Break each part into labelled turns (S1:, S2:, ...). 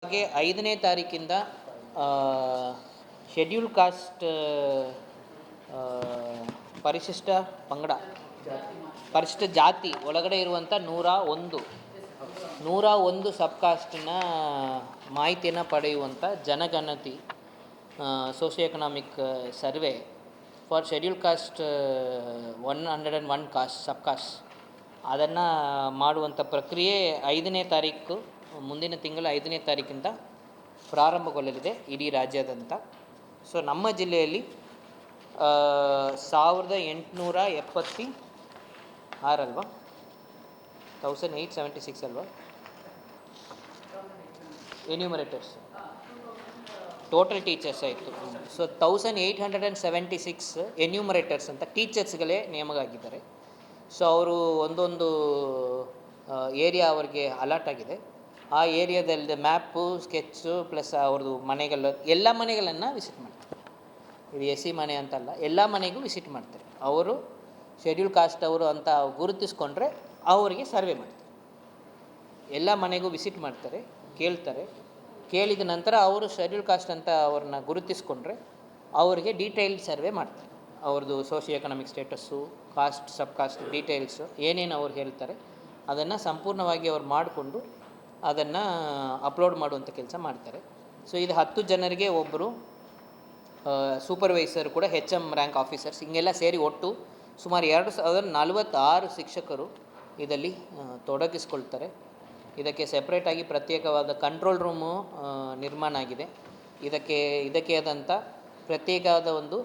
S1: ಹಾಗೆ 5ನೇ ತಾರೀಕಿಂದ ಶೆಡ್ಯೂಲ್ ಕಾಸ್ಟ್ ಪರಿಶಿಷ್ಟ ಪಂಗಡ ಪರಿಶಿಷ್ಟ ಜಾತಿ ಒಳಗಡೆ ಇರುವಂಥ 101 ಸಬ್ ಕಾಸ್ಟಿನ ಮಾಹಿತಿಯನ್ನು ಪಡೆಯುವಂಥ ಜನಗಣತಿ socio economic survey for schedule caste 101 cost sub cost ಅದನ್ನು ಮಾಡುವಂಥ ಪ್ರಕ್ರಿಯೆ 5ನೇ ತಾರೀಕು ಮುಂದಿನ ತಿಂಗಳ 5ನೇ ತಾರೀಕಿಂದ ಪ್ರಾರಂಭಗೊಳ್ಳಲಿದೆ ಇಡೀ ರಾಜ್ಯಾದ್ಯಂತ. ಸೊ ನಮ್ಮ ಜಿಲ್ಲೆಯಲ್ಲಿ 1876 ಅಲ್ವಾ, 1876 ಅಲ್ವಾ ಎನ್ಯೂಮರೇಟರ್ಸ್ ಟೋಟಲ್ ಟೀಚರ್ಸ್ ಆಯಿತು. ಸೊ 1876 ಎನ್ಯೂಮರೇಟರ್ಸ್ ಅಂತ ಟೀಚರ್ಸ್ಗಳೇ ನೇಮಕ ಆಗಿದ್ದಾರೆ. ಸೊ ಅವರು ಒಂದೊಂದು ಏರಿಯಾ ಅವ್ರಿಗೆ ಅಲಾಟ್ ಆಗಿದೆ. ಆ ಏರಿಯಾದಲ್ಲಿ ಮ್ಯಾಪು ಸ್ಕೆಚ್ಚು ಪ್ಲಸ್ ಅವ್ರದ್ದು ಎಲ್ಲ ಮನೆಗಳನ್ನು ವಿಸಿಟ್ ಮಾಡ್ತಾರೆ. ಇದು ಸಿ ಮನೆ ಅಂತಲ್ಲ, ಎಲ್ಲ ಮನೆಗೂ ವಿಸಿಟ್ ಮಾಡ್ತಾರೆ. ಅವರು ಶೆಡ್ಯೂಲ್ ಕಾಸ್ಟ್ ಅವರು ಅಂತ ಗುರುತಿಸ್ಕೊಂಡ್ರೆ ಅವರಿಗೆ ಸರ್ವೆ ಮಾಡ್ತಾರೆ. ಎಲ್ಲ ಮನೆಗೂ ವಿಸಿಟ್ ಮಾಡ್ತಾರೆ, ಕೇಳ್ತಾರೆ. ಕೇಳಿದ ನಂತರ ಅವರು ಶೆಡ್ಯೂಲ್ ಕಾಸ್ಟ್ ಅಂತ ಅವ್ರನ್ನ ಗುರುತಿಸ್ಕೊಂಡ್ರೆ ಅವರಿಗೆ ಡೀಟೇಲ್ಡ್ ಸರ್ವೆ ಮಾಡ್ತಾರೆ. ಅವ್ರದ್ದು ಸೋಷಿಯೋ ಎಕನಾಮಿಕ್ ಸ್ಟೇಟಸ್ಸು, ಕಾಸ್ಟ್ ಸಬ್ ಕಾಸ್ಟ್ ಡೀಟೇಲ್ಸು ಏನೇನು ಅವ್ರು ಹೇಳ್ತಾರೆ ಅದನ್ನು ಸಂಪೂರ್ಣವಾಗಿ ಅವ್ರು ಮಾಡಿಕೊಂಡು ಅದನ್ನು ಅಪ್ಲೋಡ್ ಮಾಡುವಂಥ ಕೆಲಸ ಮಾಡ್ತಾರೆ. ಸೊ ಇದು 10 ಜನರಿಗೆ ಒಬ್ಬರು ಸೂಪರ್ವೈಸರ್ ಕೂಡ HM ರ್ಯಾಂಕ್ ಆಫೀಸರ್ಸ್ ಹಿಂಗೆಲ್ಲ ಸೇರಿ ಒಟ್ಟು ಸುಮಾರು 2046 ಶಿಕ್ಷಕರು ಇದರಲ್ಲಿ ತೊಡಗಿಸ್ಕೊಳ್ತಾರೆ. ಇದಕ್ಕೆ ಸೆಪ್ರೇಟಾಗಿ ಪ್ರತ್ಯೇಕವಾದ ಕಂಟ್ರೋಲ್ ರೂಮು ನಿರ್ಮಾಣ ಆಗಿದೆ. ಇದಕ್ಕೆ ಆದಂಥ ಪ್ರತ್ಯೇಕವಾದ ಒಂದು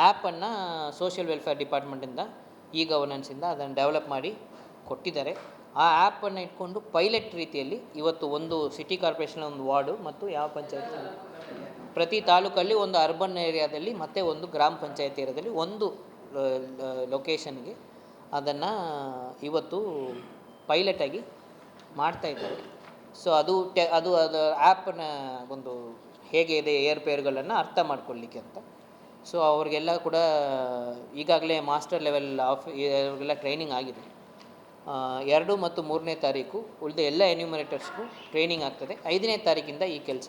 S1: ಆ್ಯಪನ್ನು ಸೋಷಿಯಲ್ ವೆಲ್ಫೇರ್ ಡಿಪಾರ್ಟ್ಮೆಂಟಿಂದ ಗವರ್ನೆನ್ಸಿಂದ ಅದನ್ನು ಡೆವಲಪ್ ಮಾಡಿ ಕೊಟ್ಟಿದ್ದಾರೆ. ಆ ಆ್ಯಪನ್ನು ಇಟ್ಕೊಂಡು ಪೈಲಟ್ ರೀತಿಯಲ್ಲಿ ಇವತ್ತು ಒಂದು ಸಿಟಿ ಕಾರ್ಪೊರೇಷನ್ ಒಂದು ವಾರ್ಡು ಮತ್ತು ಯಾವ ಪಂಚಾಯತ್ ಪ್ರತಿ ತಾಲೂಕಲ್ಲಿ ಒಂದು ಅರ್ಬನ್ ಏರಿಯಾದಲ್ಲಿ ಮತ್ತು ಒಂದು ಗ್ರಾಮ ಪಂಚಾಯತ್ ಏರಿಯಾದಲ್ಲಿ ಒಂದು ಲೊಕೇಶನ್ಗೆ ಅದನ್ನು ಇವತ್ತು ಪೈಲಟಾಗಿ ಮಾಡ್ತಾಯಿದ್ದಾರೆ. ಸೊ ಅದು ಆ್ಯಪನ್ನ ಒಂದು ಹೇಗೆ ಇದೆ ಏರ್ಪೇರ್ಗಳನ್ನು ಅರ್ಥ ಮಾಡ್ಕೊಳ್ಳಿಕ್ಕೆ ಅಂತ. ಸೊ ಅವ್ರಿಗೆಲ್ಲ ಕೂಡ ಈಗಾಗಲೇ ಮಾಸ್ಟರ್ ಲೆವೆಲ್ ಅವ್ರಿಗೆಲ್ಲ ಟ್ರೈನಿಂಗ್ ಆಗಿದೆ. 2 ಮತ್ತು 3ನೇ ತಾರೀಕು ಉಳಿದ ಎಲ್ಲ ಎನ್ಯೂಮರೇಟರ್ಸ್ಗೂ ಟ್ರೈನಿಂಗ್ ಆಗ್ತದೆ. 5ನೇ ತಾರೀಕಿಂದ ಈ ಕೆಲಸ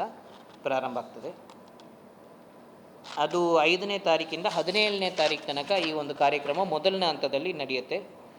S1: ಪ್ರಾರಂಭ ಆಗ್ತದೆ. ಅದು 5ನೇ ತಾರೀಕಿಂದ 17ನೇ ತಾರೀಕು ತನಕ ಈ ಒಂದು ಕಾರ್ಯಕ್ರಮ ಮೊದಲನೇ ಹಂತದಲ್ಲಿ ನಡೆಯುತ್ತೆ.